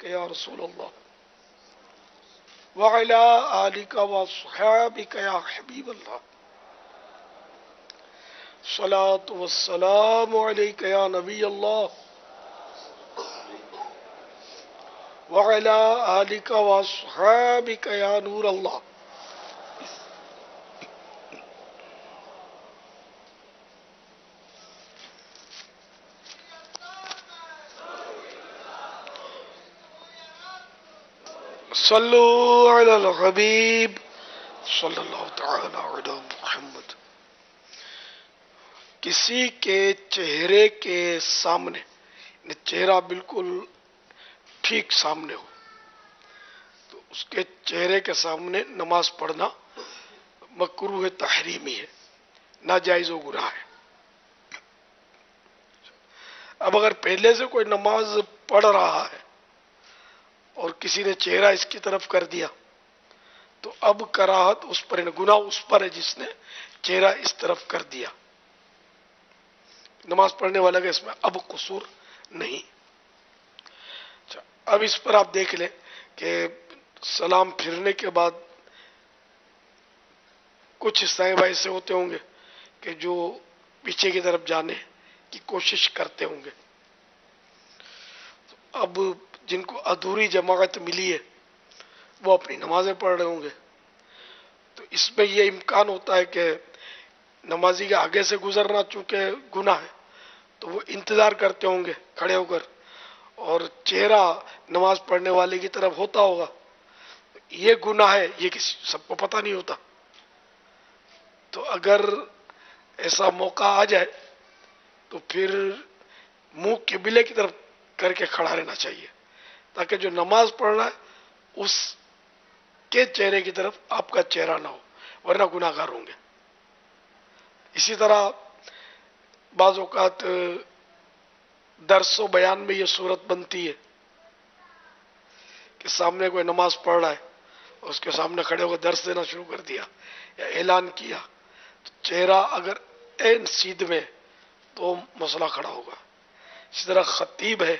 یا رسول اللہ وعلی آلک وصحابک یا حبیب اللہ، صلاۃ والسلام علیک یا نبی اللہ وعلی آلک وصحابک یا نور اللہ۔ صلو علی الحبیب صلی اللہ تعالی علی محمد۔ کسی کے چہرے کے سامنے، چہرہ بالکل ٹھیک سامنے ہو تو اس کے چہرے کے سامنے نماز پڑھنا مکروہ تحریمی ہے، ناجائز و گناہ ہے۔ اب اگر پہلے سے کوئی نماز پڑھ رہا ہے اور کسی نے چہرہ اس کی طرف کر دیا تو اب کراہت اس پر ہے، گناہ اس پر ہے جس نے چہرہ اس طرف کر دیا۔ نماز پڑھنے والا کا اس میں اب قصور نہیں۔ اب اس پر آپ دیکھ لیں کہ سلام پھرنے کے بعد کچھ صاحب ایسے ہوتے ہوں گے کہ جو پیچھے کی طرف جانے کی کوشش کرتے ہوں گے۔ اب جن کو ادھوری جماعت ملی ہے وہ اپنی نمازیں پڑھ رہے ہوں گے، تو اس میں یہ امکان ہوتا ہے کہ نمازی کے آگے سے گزرنا چونکہ گناہ ہے تو وہ انتظار کرتے ہوں گے کھڑے ہو کر، اور چہرہ نماز پڑھنے والے کی طرف ہوتا ہوگا۔ یہ گناہ ہے، یہ کسی سب کو پتہ نہیں ہوتا، تو اگر ایسا موقع آ جائے تو پھر منہ قبلے کی طرف کر کے کھڑا رہنا چاہیے تاکہ جو نماز پڑھ رہا ہے اس کے چہرے کی طرف آپ کا چہرہ نہ ہو، ورنہ گناہ گار ہوں گے۔ اسی طرح بعض اوقات درس و بیان میں یہ صورت بنتی ہے کہ سامنے کوئی نماز پڑھ رہا ہے اور اس کے سامنے کھڑے ہو کر درس دینا شروع کر دیا یا اعلان کیا، تو چہرہ اگر عین سیدھ میں تو مسئلہ کھڑا ہوگا۔ اسی طرح خطیب ہے،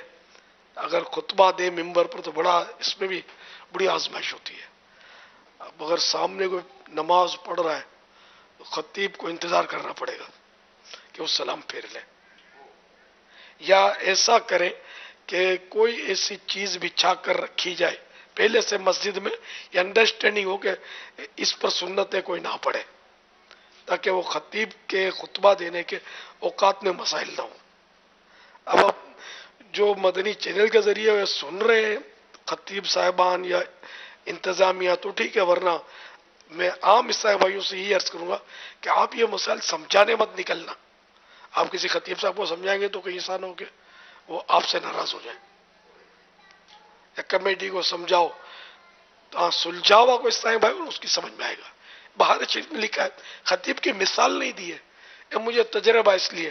اگر خطبہ دے ممبر پر تو بڑا اس میں بھی بڑی آزمائش ہوتی ہے۔ اب اگر سامنے کوئی نماز پڑھ رہا ہے تو خطیب کو انتظار کرنا پڑے گا کہ وہ سلام پھیر لے، یا ایسا کرے کہ کوئی ایسی چیز بچھا کر رکھی جائے پہلے سے مسجد میں، یا انڈرسٹینڈنگ ہو کہ اس پر سنتیں کوئی نہ پڑھے تاکہ وہ خطیب کے خطبہ دینے کے اوقات میں مسائل نہ ہوں۔ اب جو مدنی چینل کے ذریعے سن رہے ہیں خطیب صاحبان یا انتظامیہ تو ٹھیک ہے، ورنہ میں عام عیسائی بھائیوں سے یہ عرض کروں گا کہ آپ یہ مسائل سمجھانے مت نکلنا۔ آپ کسی خطیب صاحب کو سمجھائیں گے تو کئی انسان ہو کے وہ آپ سے ناراض ہو جائیں، یا کمیٹی کو سمجھاؤ تو سلجھاوا کو عیسائی بھائی اس کی سمجھ میں آئے گا۔ باہر چیز میں لکھا ہے، خطیب کی مثال نہیں دی ہے، یہ مجھے تجربہ اس لیے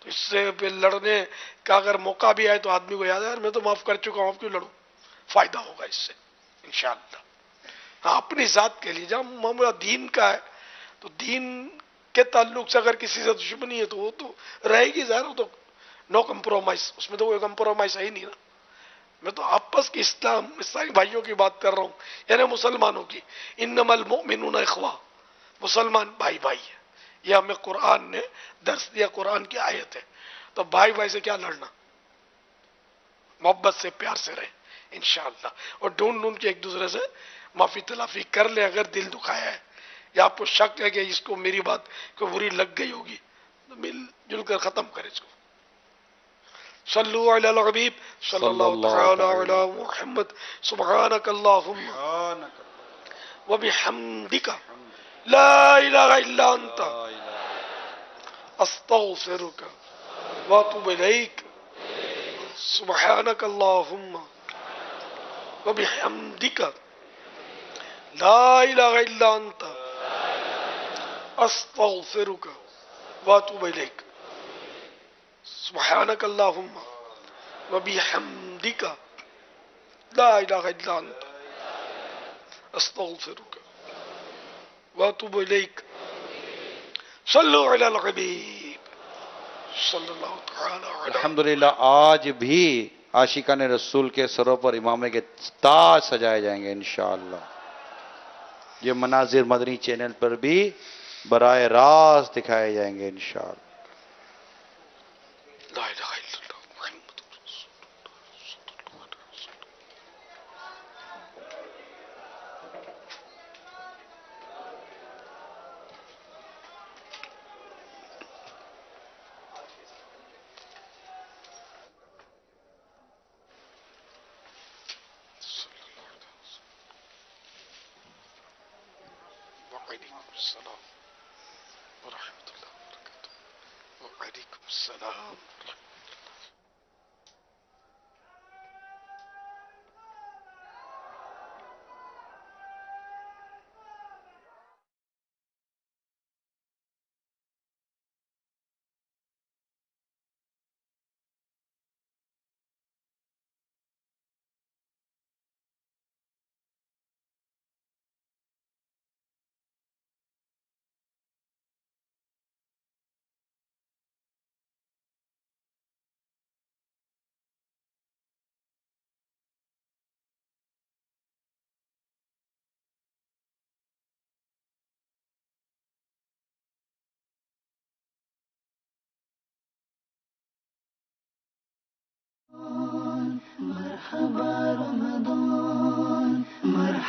تو اس سے پھر لڑنے کا اگر موقع بھی آئے تو آدمی کو یاد ہے، یار میں تو معاف کر چکا ہوں، اب کیوں لڑوں؟ فائدہ ہوگا اس سے انشاءاللہ۔ ہاں اپنی ذات کے لیے، جب معاملہ دین کا ہے تو دین کے تعلق سے اگر کسی سے دشمنی ہے تو وہ تو رہے گی ظاہر، وہ تو نو کمپرومائز، اس میں تو کوئی کمپرومائز ہے ہی نہیں نا۔ میں تو آپس کی اسلامی بھائیوں کی بات کر رہا ہوں، یعنی مسلمانوں کی۔ انما المؤمنون اخوہ، مسلمان بھائی بھائی ہے، یہ ہمیں قرآن نے درس دیا، قرآن کی آیت ہے۔ تو بھائی بھائی سے کیا لڑنا، محبت سے پیار سے رہے انشاءاللہ، اور ڈھونڈ ڈھونڈ کے ایک دوسرے سے معافی تلافی کر لے۔ اگر دل دکھایا ہے یا آپ کو شک ہے کہ اس کو میری بات کو بری لگ گئی ہوگی تو مل جل کر ختم کرے اس کو۔ صلو علی الحبیب صلی صلی اللہ اللہ تعالی تعالی علی محمد، سبحانک اللہم سبحانک وبحمدک لا الہ الا انت لا الہ استغفرک واتوب الیک، سبحانک اللہم وبحمدک لا الہ الا انت استغفرک واتوب الیک، سبحانک اللہم وبحمدک لا الہ الا انت استغفرک واتوب الیک۔ صلو علی الحبیب صلی اللہ تعالی علی۔ الحمدللہ آج بھی عاشقان رسول کے سروں پر امامے کے تاج سجائے جائیں گے انشاءاللہ۔ یہ مناظر مدنی چینل پر بھی براہ راست دکھائے جائیں گے انشاءاللہ۔ لا الہ الا اللہ محمد رسول وعلیکم السلام ورحمۃ اللہ وبرکاتہ۔ وعلیکم السلام۔ مرحبا رمضان مرحبا